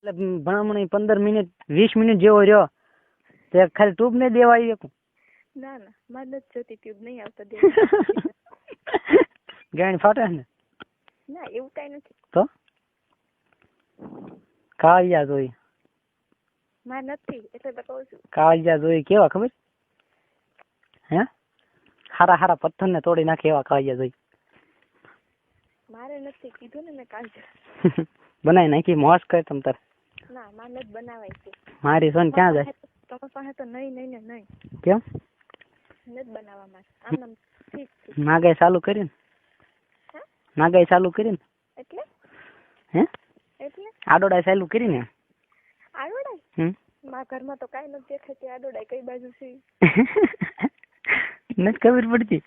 એટલે ભણામણી 15 minute 20 minute જેવો રહ્યો તે ખાલી ટ્યુબ ને દેવાય એક ના ના મારે નથી જોતી ટ્યુબ નહીં આવતા દે ગાયન ફાટે ને ના એવું કાંઈ નથી તો કાળિયા જોઈ મારે નથી એટલે તો કહું છું કાળિયા જોઈ કેવા ખબર હે હારા હારા પથ્થર ને તોડી નાખે એવા કાળિયા જોઈ મારે નથી કીધું ને મેં કાલ બનાવી નાખી મોસ કર તમ તાર ના મારે નથી બનાવાય છે મારી સોન ક્યાં જાય તમારી પાસે તો નહીં નહીં ને નહીં કેમ નથી બનાવવા મારે આમ ઠીક છે નાગાઈ ચાલુ કરીને નાગાઈ ચાલુ કરીને એટલે હે એટલે આડોડાઈ ચાલુ કરીને આડોડાઈ મારા ઘરમાં તો કાંઈ નથી દેખાતી આડોડાઈ કઈ બાજુ છે નથી ખબર પડતી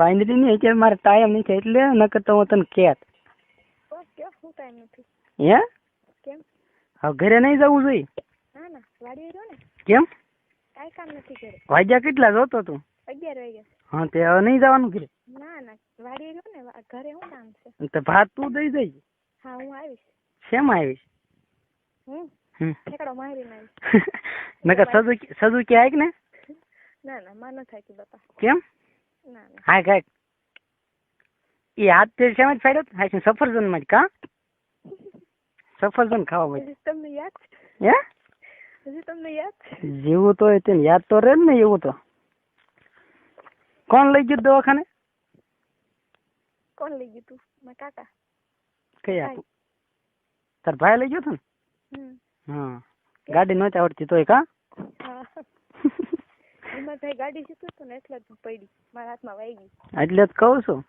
વાંદરી ની અત્યારે મારે ટાઈમ નથી એટલે નકર તો હું તને કેત ઓકે શું ટાઈમ નથી હે કેમ હવે ઘરે નહીં જવું જોઈએ ના ના વાડી રહ્યો ને કેમ કાંઈ કામ નથી ઘરે વાગ્યા કેટલા જોતો તું 11 વાગ્યા હા તે હવે નહીં જવાનું ઘરે ના ના વાડી રહ્યો ને ઘરે શું કામ છે તો ભાત તું દઈ જઈ હા હું આવીશ શેમાં આવીશ ઠેકડો મારીને આવીશ નકર સજુ કે આય ને ના ના માં ન થાય કે બાપા કેમ ના ના હા કાંઈક એ હાથ તે શેમાં જ ફાડ્યો હા સફરજન માં જ કા સફરજન ખાવા માટે હજી તમને યાદ હે હજી તમને યાદ જેવું તો તેને યાદ તો રહે ને એવું તો કોણ લઈ ગયું દવાખાને કોણ લઈ ગયું તું મારા કાકા કયા તાર ભાઈ લઈ ગયો તો ને હા ગાડી નહોતી આવડતી તોય કા હા એમાં ભાઈ ગાડી શીખવું હતું ને એટલે જ પડી મારા હાથમાં વાગી એટલે જ કહું છું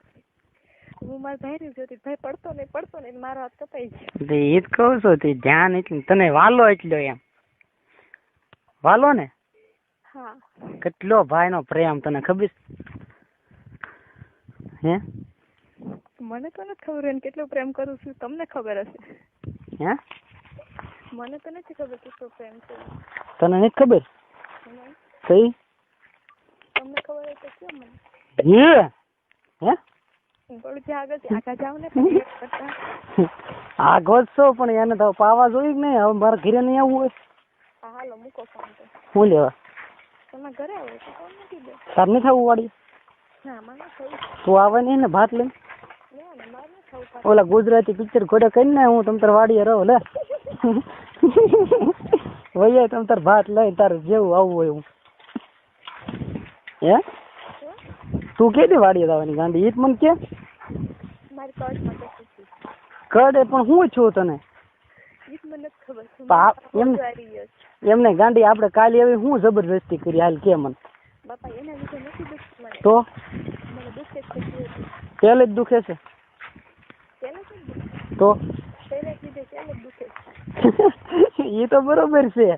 હું મારા ભાઈ ને જોતી ભાઈ પડતો ને મારો હાથ કપાઈ ગયો એ જ કહું છું તે ધ્યાન એટલે તને વાલો એટલો એમ વાલો ને હા કેટલો ભાઈ નો પ્રેમ તને ખબર હે મને તો નથી ખબર એને કેટલો પ્રેમ કરું છું તમને ખબર હશે હે મને તો નથી ખબર કેટલો પ્રેમ છે તને નથી ખબર કઈ તમને ખબર હોય તો કેમ મને હે હે થોડું આગળ જાવ ને પછી એક કરતા આગો જ છો પણ એને તો પાવા જોઈ કે નહીં હવે મારા ઘરે નહીં આવવું હોય હા હાલો મૂકો ફોન તો હું લેવા તમારા ઘરે આવો તો કોણ નથી દે તાર નહીં થવું વાળી ના મને થયું તું આવે નહીં ને ભાત લઈને ના ના મારે નથી થવું ઓલા ગુજરાતી પિક્ચર ઘોડે કરીને હું તમ તાર વાડીએ રહો લે વૈયા તમ તાર ભાત લઈ તારે જેવું આવવું હોય હું હે તું કેદી વાડીએ જવાની ગાંડી ઈ જ મને કે મારી કડમાં તો કડે પણ હું છું તને ઈ જ મને નથી ખબર એમને ગાંડી આપણે કાલે એવી હું જબરદસ્તી કરી હાલ કે મને બાપા એના લીધે નથી દુખતું મને તો મને દુખે છે પહેલે જ દુખે છે પહેલે જ તો પહેલે જ દુખે એ તો બરોબર છે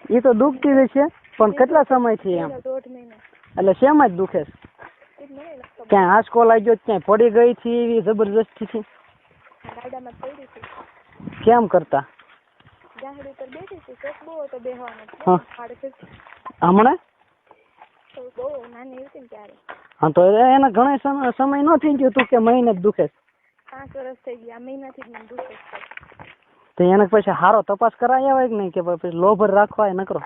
એ તો દુખતી જ છે પણ કેટલા સમયથી એમ 1.5 મહિના એટલે શેમાં જ દુખે છે ક્યાંય આંચકો લાગ્યો ક્યાંય પડી ગઈ હતી એવી જબરદસ્તી થી ગાડામાં પડી હતી કેમ કરતા ગાડી ઉપર બેઠી હતી શોખ બહુ હતો બેહવાનો હમણાં બહુ નાની હતી ને ત્યારે હા તો એને ઘણા સમય ન થઈ ગયો તું કે મહિને જ દુખે 5 વર્ષ થઈ ગયા મહિનાથી જ મને દુખે તો એને પછી હારો તપાસ કરાવી આવે કે નહીં કે પછી લોભર રાખવા એ નકરો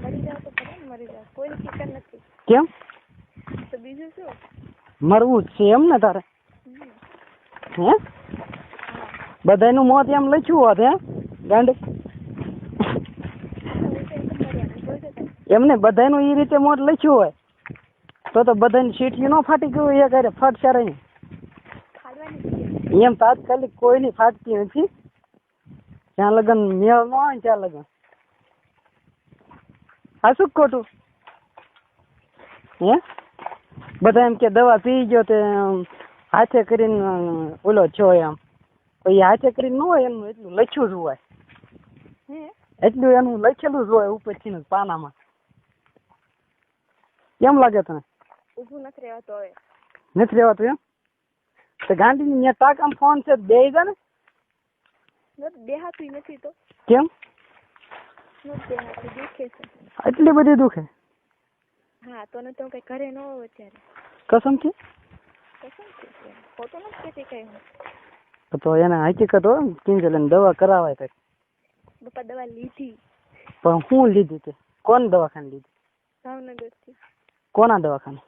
મરી જાવ તો ભલે મરી જાવ કોઈ ફિકર નથી કેમ તો બીજું શું મરવું જ છે એમ ને તારે હે બધાનું મોત એમ લખ્યું હોત હે ગાંડી એમને બધાનું એ રીતે મોત લખ્યું હોય તો બધાની સીટીઓ ન ફાટી ગયું એ કરે ફાટશે રહી એમ તાત્કાલિક કોઈની ફાટતી નથી જ્યાં લગન મેળ ન હોય ત્યાં લગન હા શું ખોટું હે બધા એમ કે દવા પી ગયો તે હાથે કરીને ઓલો છો એમ એ હાથે કરીને ન હોય એનું એટલું લખ્યું જ હોય એટલું એનું લખેલું જ હોય ઉપરથી પાનામાં કેમ લાગે તને ઊભું નથી રહેવાતું હવે નથી રહેવાતું એમ તો ગાંધીની ત્યાં ટાકામ ફોન છે બે જા ને દેહાતું નથી તો કેમ દેહાતું દુખે છે એટલી બધી દુખે હા તો ને તો કઈ ઘરે ન હોય અત્યારે કસમથી ખોટું નથી કહેતી કઈ હું તો એને હકીકત હોય ને કિંજલ એને દવા કરાવાય કઈ. પપ્પા દવા લીધી પણ હું લીધી તે કોણ દવાખાને લીધી? ભાવનગર થી. કોના દવાખાને?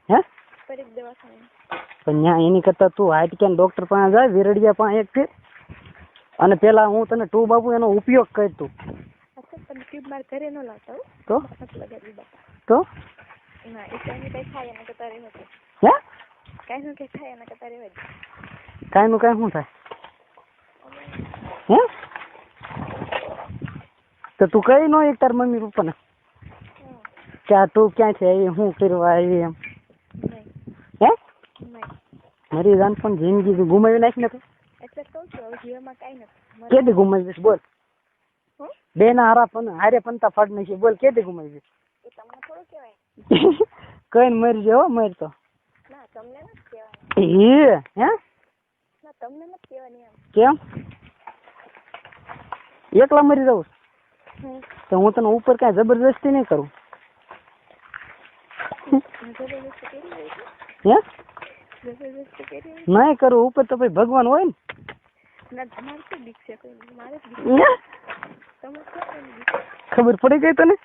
હે પરીખ દવાખાને. પણ ત્યાં એની કરતા તું હાઈટ કેમ ડોક્ટર પાસે જાય વિરડિયા પાસે એક થી અને પેલા હું તને ટુ બાપુ એનો ઉપયોગ કર તું. તમે ટ્યુબ માર ઘરે ન લાવતા હો. તો લગાવી બાપા. તો ના એ કઈ કઈ થાય એના કરતા રહેવા દે. હે કઈ નું કઈ થાય એના કરતા રહેવા દે. કાઈ નું કાઈ શું થાય? હે તો તું કઈ નો એક તાર મમ્મી પપ્પા ને કે આ તું ક્યાં છે એ હું કરવા આવી એમ? હે મારી જાન પણ જિંદગી ગુમાવી નાખી ને તો એટલે કહું છું જીવનમાં કઈ નથી. કેદી ગુમાવીશ બોલ? બે ના હારા પણ હારે પંતા ફાડ નાખી બોલ કેદી ગુમાવીશ? એ તમને થોડું કહેવાય. કઈ મરી જાવ મરી તો ના તમને નથી કહેવાય. હે ના તમને નથી કહેવાની એમ. કેમ એકલા મરી જાઉં? તો હું તને ઉપર કઈ જબરદસ્તી નહીં કરું. હે નહીં કરું ઉપર તો ભાઈ ભગવાન હોય ને. ના તમારે શું બીક છે? કોઈ મારે ખબર પડી ગઈ તને?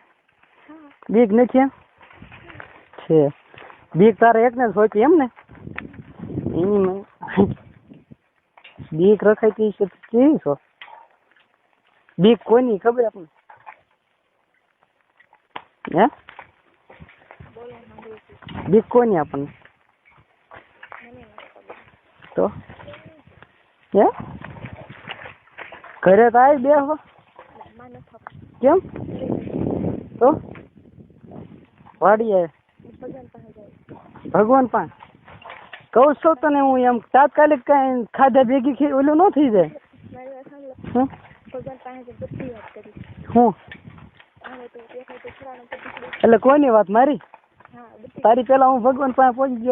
બીક નથી એમ છે? બીક તારે એક ને જ હોય એમ ને? એની બીક રખાઈ છે કેવી છો? બીક કોની ખબર આપણને? હે બીક કોની આપણને? તો હે ઘરે તો આવી બે કેમ? તો વાડીએ ભગવાન પાસે કહું છું તને હું એમ તાત્કાલિક કઈ ખાધા ભેગી ઓલું ન થઈ જાય. હું એટલે કોઈની વાત મારી? તારી પેલા હું ભગવાન પાસે પહોંચી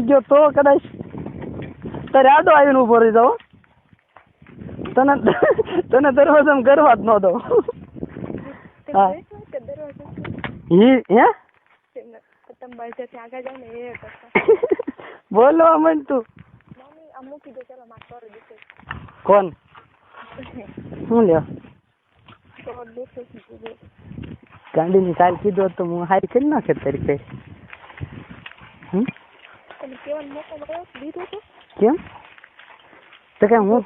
ગયો તો કદાચ તારે આડો આવીને ઉભો રહી જાવ. તને દરવાજામાં કરવા જ ન દઉં. હા હે બોલવા માંડ તું. કોણ શું લ્યો? ગાંડીની કાલ કીધું તો હું હારી કરી નાખે તારી કઈ. કેમ તો કઈ હું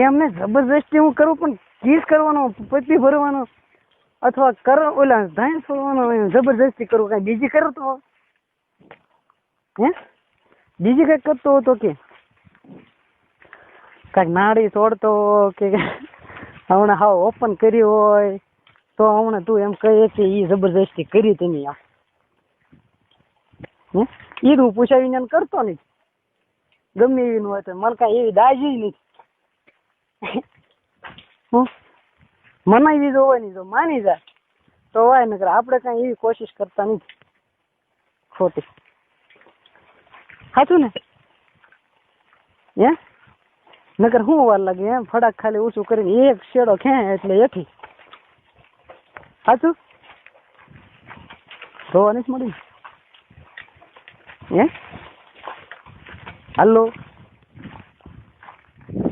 એમ ને જબરદસ્તી હું કરું પણ કિસ કરવાનો પતિ ભરવાનો અથવા ઓલા ધાન છોડવાનો જબરદસ્તી કરું કઈ બીજી કરતો હે બીજી કઈ કરતો હતો કે કઈક નાડી તોડતો કે હમણાં હાવ ઓપન કરી હોય તો હમણાં તું એમ કહે કે એ જબરદસ્તી કરી તમે આમ એ હું પૂછાવીને એમ કરતો નહીં. ગમે એવી હોય તો મને કાંઈ એવી દાજી નહીં. હું મનાવી જો હોય નહીં જો માની જાય તો હોય નકર આપણે કાંઈ એવી કોશિશ કરતા નથી ખોટી. સાચું ને? હે નકર શું વાર લાગે એમ ફડાક ખાલી ઓછું કરીને એક શેડો ખેં એટલે એઠી. સાચું જોવા નથી મળી. હે હાલો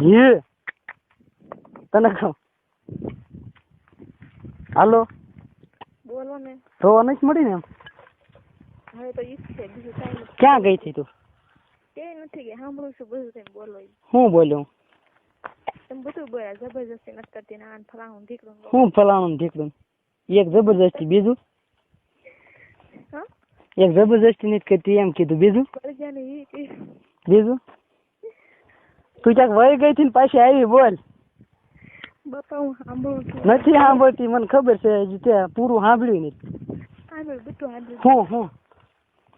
હે તને કહું હાલો બોલો ને જોવા નથી મળી ને એમ. હવે તો ઈચ્છે બીજું કાંઈ નથી. ક્યાં ગઈ હતી તું? તે નથી કે સાંભળું છું બધું તમે બોલો. હું બોલ્યો? તમે બધું બોલ્યા જબરજસ્તી નથી કરતી ને આન ફલાણું ઢીકડું. હું ફલાણું ઢીકડું? એક જબરજસ્તી બીજું? હા એક જબરજસ્તી નથી કરતી એમ કીધું બીજું? બીજું તું ક્યાંક વહી ગઈ હતી ને પાછી આવી બોલ. બાપા હું સાંભળું છું. નથી સાંભળતી મને ખબર છે ત્યાં પૂરું સાંભળ્યું નથી. સાંભળ્યું બધું સાંભળ્યું. હું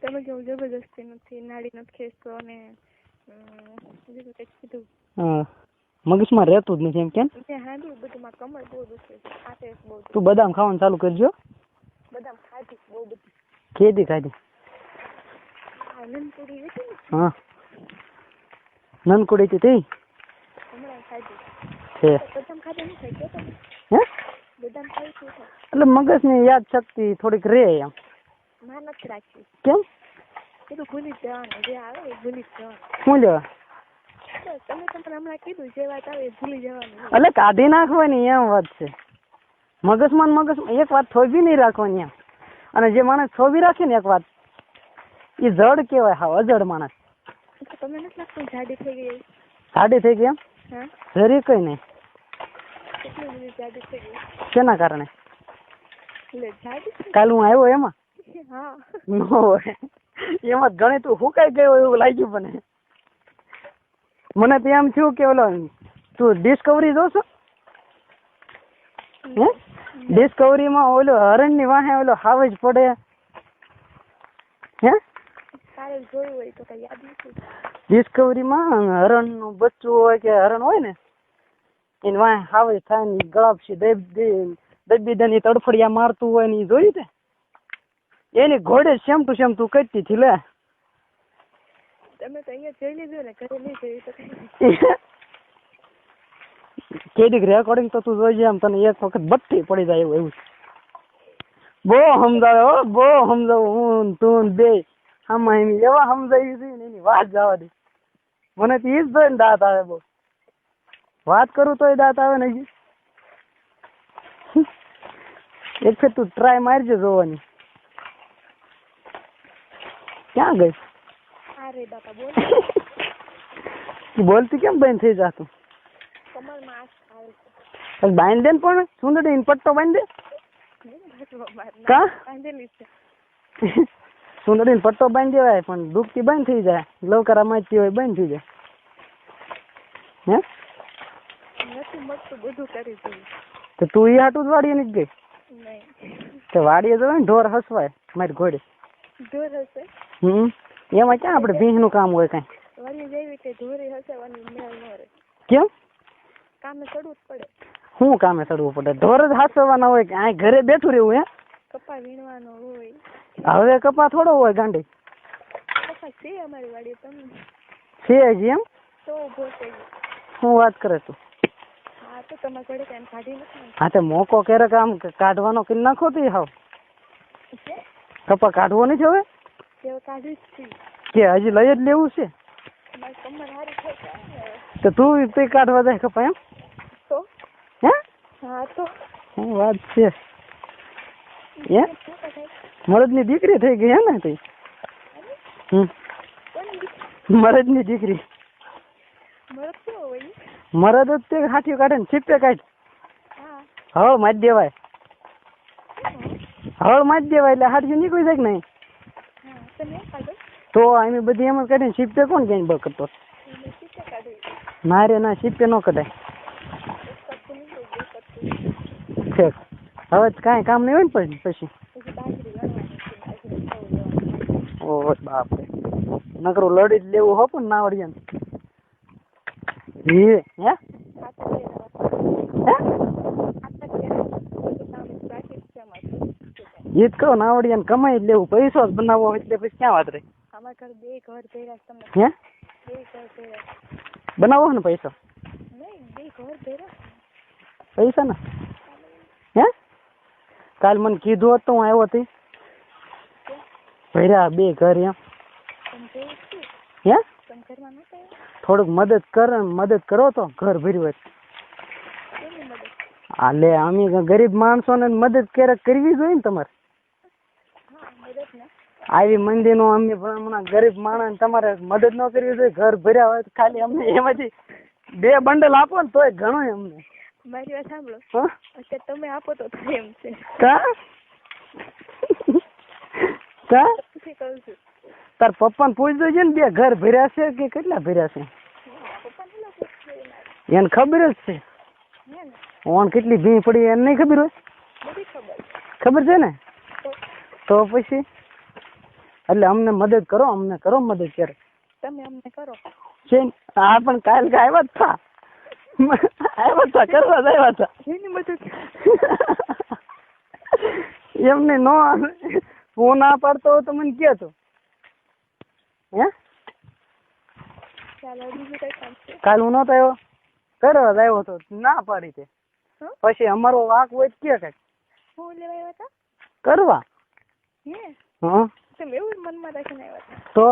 તમે કેવું જબરજસ્તી નથી નાડી નથી ખેંચતો અને બીજું કંઈક કીધું. હા મગજમાં રહેતું જ નથી એમ કેમ? મેં સાંભળ્યું બધું માં કમર બહુ દુખે છે. ખાતે બહુ. તું બદામ ખાવાનું ચાલુ કરજો. બદામ ખાધી બહુ બધી. કેદી ખાધી? નનકુડી હતી ને. હા નનકુડી હતી હમણાં ખાધી છે. બદામ ખાધા નહીં ખાઈ ગયો હે બદામ ખાઈ શું થાય? એટલે મગજની યાદ શક્તિ થોડીક રહે એમ. માં નથી રાખી. કેમ? એ તો ભૂલી જ જવાનું, જે આવે એ ભૂલી જ જવાનું. શું લેવા? બસ તમે તમને હમણાં કીધું જે વાત આવે એ ભૂલી જવાનું. એટલે કાઢી નાખવાની એમ વાત છે. મગજમાં એક વાત થોભી નહીં રાખવાની એમ. અને જે માણસ થોભી રાખે ને એક વાત એ જડ કહેવાય. હા, અજડ માણસ. તમને નથી લાગતું જાડી થઈ ગઈ? જાડી થઈ ગઈ એમ? હા, જરી કઈ નહીં. કેટલી બધી જાડી થઈ ગઈ? શેના કારણે? એટલે જાડી કાલ હું આવ્યો એમાં હા ન હોય એમાં ઘણી તું હુકાઈ ગયો એવું લાગ્યું. મને તો એમ થયું કે ઓલો તું ડિસ્કવરી જોશો? હે, ડિસ્કવરીમાં ઓલો હરણ ની વાહે ઓલો હાવજ પડે. હે, તારે જોયું હોય તો કઈ યાદ નથી. ડિસ્કવરીમાં હરણ નું બચ્ચું હોય કે હરણ હોય ને એને વાહે હાવજ થાય ને ગળાપસી દબી દની તડફડિયા મારતું હોય ને એ જોયું તે એની ઘોડે સેમ ટુ સેમ તું કરતી હતી લે. તમે તો અહીંયા જોઈ લીધું ને, ઘરે નહીં જોયું તો કેડીક રેકોર્ડિંગ તો તું જોઈ એમ તને એક વખત બત્તી પડી જાય એવું. બહુ સમજાવે હો, બહુ સમજાવું હું તું બે આમાં એમ એવા સમજાવી છે ને એની વાત જવા દે. મને તો ઈ જ જોઈને દાંત આવે. બહુ વાત કરું તોય દાંત આવે ને. એક ફેર તું ટ્રાય મારજે જોવાની. ક્યાં ગઈ? અરે બાપા બોલ. બોલતી કેમ બંધ થઈ જાતું? કમરમાં આસ આવે છે. બાંધી દે ને પણ સુંદરી પટ્ટો બાંધી દે. કા બાંધેલી છે. સુંદરી પટ્ટો બાંધી દેવાય પણ દુખતી બંધ થઈ જાય. લવકરા મારતી હોય બંધ થઈ જાય. હે, નથી મળતું બધું કરી દઉં. તો તું ઈ હાટું જ વાડીએ નથી ગઈ? નહીં. તો વાડીએ જવાય ને ઢોર હસવાય મારી ઘોડે. ઢોર હશે? એમાં ક્યાં આપણે ભીંસ નું કામ હોય કઈ? વાલી જેવી કે ઢોરી હસવાની મેળ ન રહે. કેમ? કામે ચડવું જ પડે. શું કામે ચડવું પડે? ઢોર જ હાસવાના હોય કે આ ઘરે બેઠું રહેવું? હે, કપા વીણવાનો હોય. હવે કપા થોડો હોય ગાંડી? કપા છે અમારી વાડી. તમે છે હજી એમ? તો ઉભો થઈ ગયો. શું વાત કરે તું? હા તો તમારા ઘરે કાંઈ કાઢી નથી. હા તો મોકો ક્યારેક આમ કાઢવાનો કરી નાખો તો હાવ કપા કાઢવો નથી હવે કાઢી જ કે હજી લઈ જ લેવું છે? મારી કમર હારી થઈ તો તું તે કાઢવા જાય કપા એમ? તો હે, હા તો શું વાત છે? હે, મરદ ની દીકરી થઈ ગઈ હે ને તી? મરદ ની દીકરી. મરદ કેવો હોય? મરદ જ તે હાથી કાઢે ને છીપે કાઢ. હા, હળ મારી દેવાય. હળ મારી દેવાય એટલે હાથી નીકળી જાય કે નહીં? હા તમે કાઢો તો અમે બધી એમ જ કાઢીને છીપે કોણ ક્યાંય બ કરતો? ના રે ના, છીપે ન કઢાય. ઠીક, હવે કાંઈ કામ નહીં હોય ને પછી. ઓહ બાપ રે, નકરું લડી જ લેવું હો પણ નાવડિયા. હે, હે, ગીત કહો નાવડિયા કમાઈ જ લેવું. પૈસો જ બનાવવો એટલે પછી ક્યાં વાત રહી? અમારા ઘર બે ઘર ભેગા તમને. હે, બે ઘર ભેગા બનાવો ને પૈસો? નહીં, બે ઘર ભેગા પૈસા ને. હે, કાલ મને કીધું હતું હું આવ્યો હતી ભર્યા બે ઘર એમ. હે, થોડુંક મદદ કરો તો ઘર ભર્યું હોય. હા લે, અમે ગરીબ માણસો ને મદદ ક્યારેક કરવી જોઈએ ને તમારે. આવી મંદિર નું અમે હમણાં ગરીબ માણસ તમારે મદદ ન કરવી જોઈએ. ઘર ભર્યા હોય તો ખાલી અમને એમાંથી 2 બંડલ આપો ને તોય ઘણું અમને. મારી વાત સાંભળો. અત્યારે તમે આપો તો થાય એમ છે. કા કા શું કહું છું? તાર પપ્પાને પૂછજો છે ને 2 ઘર ભર્યા છે કે કેટલા ભર્યા છે? એને ખબર જ છે. ઓન કેટલી ભી પડી એને નહીં ખબર હોય? ખબર છે ને? તો પછી એટલે અમને મદદ કરો, અમને કરો મદદ ક્યારે. તમે અમને કરો છે. હા પણ કાલ આવ્યા જ થા, આવ્યા હતા કરવા જ આવ્યા હતા. એની મદદ એમને નો હું ના પાડતો હોય તો મને કહેતો. હે, ચાલો બીજું કઈ કામ છે? કાલ હું નતો આવ્યો, કરવા જ આવ્યો તો ના પાડી તે. પછી અમારો વાંક હોય કે કઈ હું લેવા આવ્યા હતા કરવા. હે, હા તમે એવું મનમાં રાખીને આવ્યા તો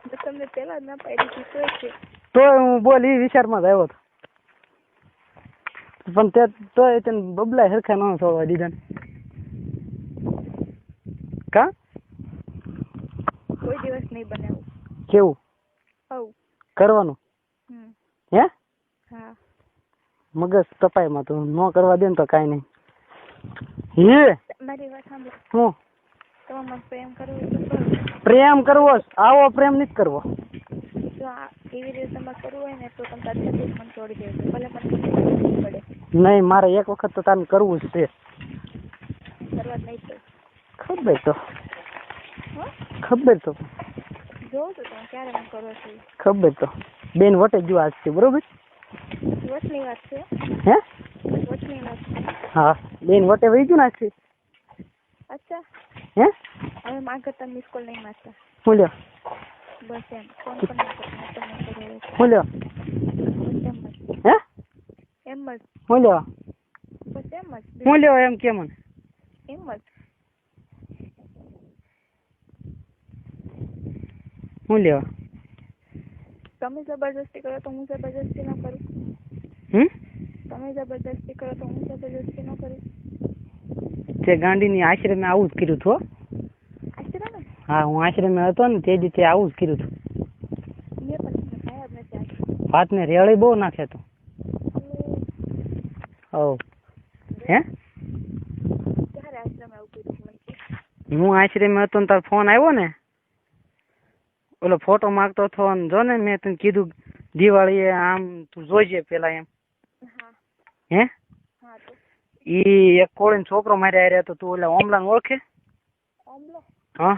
તો તમને પેલા જ ના પાડી હતી તોય છે તોય હું બોલ એ વિચારમાં જ આવ્યો હતો પણ તે તોય તને બબલા હરખા ન છોડવા દીધા ને. કા કોઈ દિવસ નહીં બનાવું કેવું આવું કરવાનું હે હા મગજ તપાઈમાં તું ન કરવા દે ને તો કાંઈ નહીં હે મારી વાત સાંભળો હું તમારે પ્રેમ કરવો હોય તો કરો પ્રેમ કરવો છે, આવો પ્રેમ નથી કરવો. જો આ એવી રીતે તમારે કરવું હોય ને તો તમે તાત્કાલિક મને છોડી દેજો ભલે મને કરવું પડે નહીં મારે એક વખત તો તારે કરવું જ છે. કરવા જ નહીં તો ખબર તો હા ખબર તો જોઉં છું તમે ક્યારે મને કરો છો ખબર તો બેન વટે જો આજ છે બરોબર વચની વાત છે હે વચની વાત છે હા બેન વટે વહી ગયું ને આજ છે અચ્છા હે હવે માગર તમે મિસ કોલ નહીં મારતા હું લ્યો બસ એમ ફોન પણ ના કરો તમને કરો હું લ્યો બસ હે એમ જ હું લ્યો બસ એમ જ હું લ્યો એમ કે મને એમ જ હું લ્યો તમે જબરદસ્તી કરો તો હું જબરદસ્તી ના કરું તમે જબરદસ્તી કરો તો હું જબરદસ્તી ના કરું તે ગાંડીની આશ્રમે આવું જ કર્યું હતું હો. આશ્રમ હા હું આશ્રમે હતો ને તે દિવસે આવું જ કર્યું હતું. મેં પણ તમને ખાયા જ નથી આજે ભાતને રેળી બહુ નાખે તો ઓ હે ક્યારે આશ્રમ આવું કર્યું મને કહો. હું આશ્રમે હતો ને તારો ફોન આવ્યો ને ઓલો ફોટો માગતો હતો ને જો ને મેં તને કીધું દિવાળીએ આમ તું જોઈજે પેલા એમ હા હે હા તો ઈ એક કોળીનો છોકરો માર્યા રહ્યા તો તું ઓલા ઓમલાને ઓળખે ઓમલો હા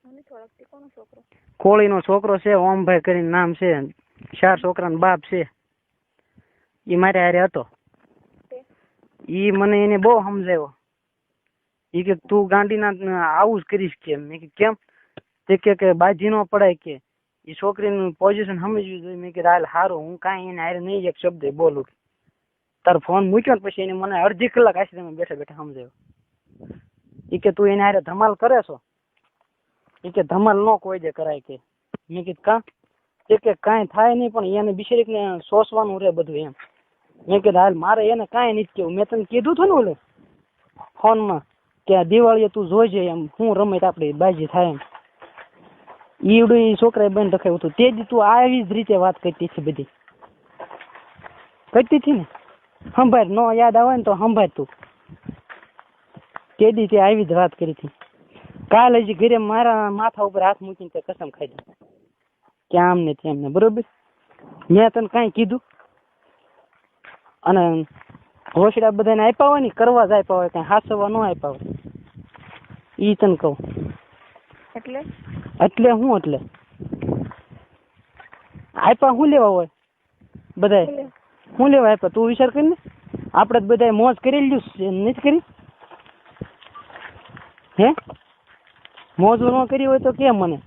મને ઓળખતી કોનો છોકરો કોળીનો છોકરો છે ઓમભાઈ કરીને નામ છે 4 છોકરાનો બાપ છે ઈ માર્યા હારે હતો તે ઈ મને એને બહુ સમજાવ્યો ઈ કે તું ગાંડીના આવું જ કરીશ કે મેં કીધું કેમ તે કે બાજી ન પડાય કે ઈ છોકરીનું પોઝિશન સમજવી જોઈએ મેં કીધું હાલ હારું હું કાંઈ એને હારે નહીં એક શબ્દ બોલું તારો ફોન મૂક્યો ને પછી એને મને અડધી કલાક આશ્રમે બેઠા બેઠા સમજાવ્યો ઈ કે તું એને હારે ધમાલ કરે છો ઈ કે ધમાલ ન કોઈ દે કરાય કે મેં કીધું કા તે કે કાંઈ થાય નહીં પણ એને બિચારીને સોસવાનું રહે બધું એમ મેં કીધું હાલ મારે એને કાંઈ નથી કેવું મેં તને કીધું હતું ને ઓલે ફોનમાં કે આ દિવાળીએ તું જોઈજે એમ હું રમત આપણી બાજી થાય એમ ઈવડું એ છોકરાએ બંધ રખાયું હતું તે જ તું આવી જ રીતે વાત કરતી હતી બધી કરતી હતી ને સંભાળ ન યાદ આવે ને તો સંભાળ તું તે દી તે આવી જ વાત કરી હતી કાલ હજી ઘરે મારા માથા ઉપર હાથ મૂકીને તે કસમ ખાઈ દે કે આમ ને તેમ ને બરોબર મેં તને કાંઈ કીધું અને હોશડા બધાને આપ્યા હોય ને કરવા જ આપ્યા હોય કાંઈ હાસવા ન આપ્યા હોય ઈ તને કહું એટલે એટલે હું એટલે આપ્યા શું લેવા હોય બધાય શું લેવા આપ્યા તું વિચાર કરીને આપણે જ બધાય મોજ કરી લીધું નથી કરી હે મોજ ન કરી હોય તો કેમ મને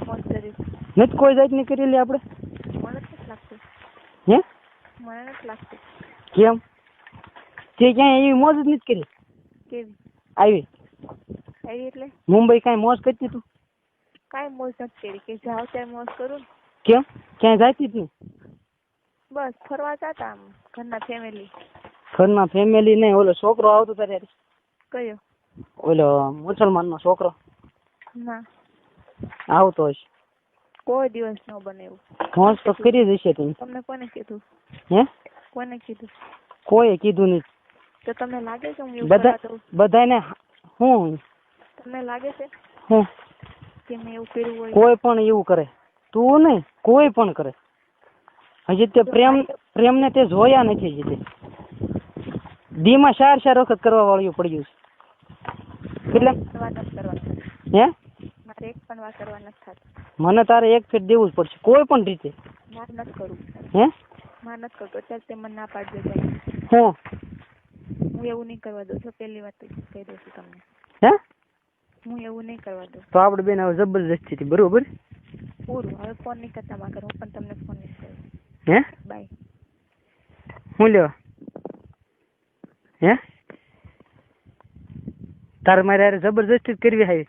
મોજ કરી નથી કોઈ જાતની કરી લે આપણે મને નથી લાગતું હે મને નથી લાગતું કેમ તે ક્યાંય એવી મોજ જ નથી કરી કેવી આવી આવી એટલે મુંબઈ કાંઈ મોજ કરતી તું કાંઈ મોજ નથી કરી કે જાવ ત્યારે મોજ કરું ને કેમ ક્યાંય જાતી જ નહીં બસ ફરવા જતા આમ ઘરના ફેમિલી ઘરના ફેમિલી નહીં ઓલો છોકરો આવતો તારે કયો ઓલો મુસલમાનનો છોકરો ના આવતો હશે કોઈ દિવસ ન બને એવું મોજ તો કરી જ હશે તું તમને કોને કીધું હે કોને કીધું કોઈએ કીધું નહીં તો તમને લાગે છે હું એવું બધા કરવા દઉં બધાને હું તમને લાગે છે હું કે મેં એવું કર્યું હોય કોઈ પણ એવું કરે તું નહીં કોઈ પણ કરે હજી તે પ્રેમને તે જોયા નથી હજી તે દીમાં 4 વખત કરવા વાળું પડ્યું છે કેટલા વાત નથી કરવાની હે મારે એક પણ વાત કરવા નથી થતું મને તારે એક ફેર દેવું જ પડશે કોઈ પણ રીતે મારે નથી કરવું હે મારે નથી કરવું અત્યારે તે મને ના પાડી દેજો હું હું એવું નહીં કરવા દઉં છું પહેલી વાત તો કહી દઉં છું તમને હે હું એવું નહીં કરવા દઉં તો આપણે બેન હવે જબરજસ્તી હતી બરોબર પૂરું હવે ફોન નહીં કરતા માગર હું પણ તમને ફોન નહીં કરું હે બાય હું લેવા હે તારે મારે યાર જબરજસ્તી જ કરવી આવી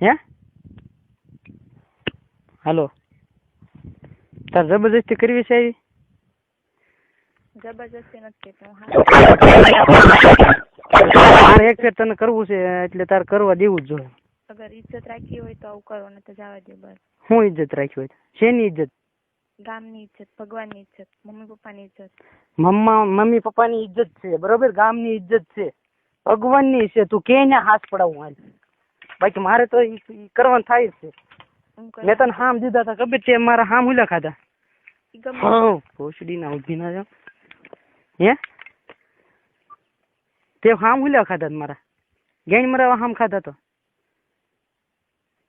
હે હાલો તાર જબરજસ્તી કરવી છે એવી? જબરજસ્તી નથી કરતી હું હા મારે એક ફેર તને કરવું છે એટલે તારે કરવા દેવું જ જોઈએ. અગર ઇજ્જત રાખી હોય તો આવું કરો ને તો જવા દે બસ. શું ઇજ્જત રાખી હોય? શેની ઇજ્જત? ગામની ઇજ્જત, ભગવાનની ઇજ્જત, મમ્મી પપ્પાની ઇજ્જત. મમ્મી પપ્પાની ઇજ્જત છે બરોબર, ગામની ઇજ્જત છે, ભગવાનની છે. તું કે ને હાથ પડાવું હાલ, બાકી મારે તો ઈ કરવાનું થાય જ છે. મેં તને હામ દીધા હતા ખબર છે? મારા હામ હુલા ખાધા. હા ભોસડી ના ઉભી ના જાવ. હે તે હામ હુલા ખાધા મારા ગેણ મરાવા હામ ખાધા તો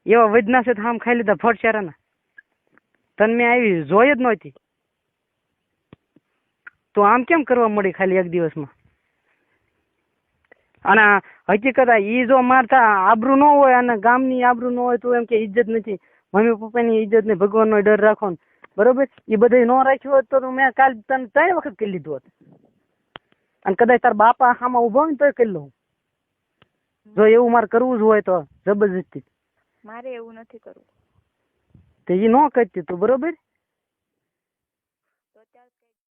એવા વજના છે હામ ખાઈ લીધા ફટચારાના. તને મેં આવી જોઈ જ નહોતી. તો આમ કેમ કરવા મળી ખાલી એક દિવસમાં? અને હકીકત ઈ જો મારતા આબરૂ ન હોય અને ગામની આબરૂ ન હોય તો એમ કે ઇજ્જત નથી, મમ્મી પપ્પાની ઇજ્જત ને ભગવાનનો ડર રાખો બરોબર. એ બધું ન રાખ્યું હોત તો મેં કાલ તને 3 વખત કરી લીધું હોત. અને કદાચ તાર બાપા સામા ઉભો હોય ને તોય કરી લઉં. જો એવું મારે કરવું જ હોય તો જબરજસ્તી. મારે એવું નથી કરવું. તો એ ન કરતી તું બરોબર.